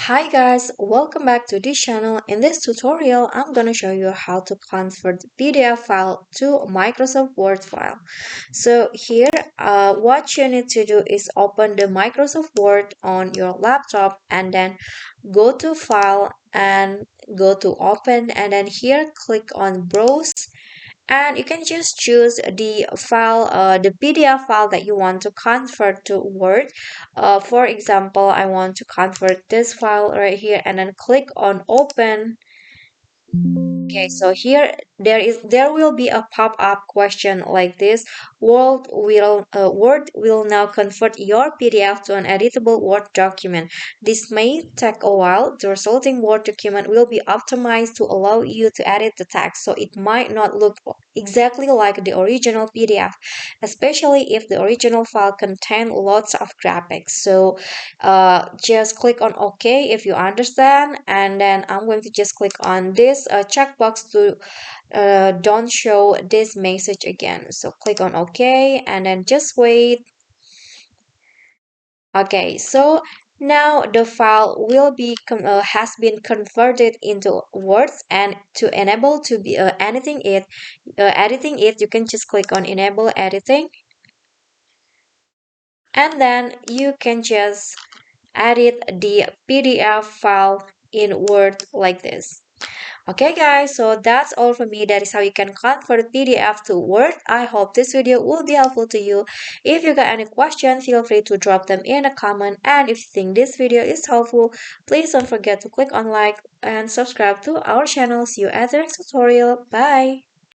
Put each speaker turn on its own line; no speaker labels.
Hi guys, welcome back to this channel. In this tutorial, I'm going to show you how to convert PDF file to Microsoft Word file. So here, what you need to do is open the Microsoft Word on your laptop and then go to File and go to Open, and then here click on Browse, and you can just choose the file, the PDF file that you want to convert to Word. For example, I want to convert this file right here, and then click on Open. Okay, so here there will be a pop-up question like this. Word will now convert your PDF to an editable Word document. This may take a while. The resulting Word document will be optimized to allow you to edit the text, so it might not look exactly like the original PDF, especially if the original file contained lots of graphics. So just click on OK if you understand, and then I'm going to just click on this checkbox to don't show this message again. So click on OK and then just wait. Okay, so now the file will be has been converted into words, and to enable to be editing it, you can just click on enable editing, and then you can just edit the PDF file in Word like this. Okay guys, so that's all for me. That is how you can convert PDF to Word. I hope this video will be helpful to you. If you got any questions, feel free to drop them in a comment. And if you think this video is helpful, please don't forget to click on like and subscribe to our channel. See you at the next tutorial. Bye!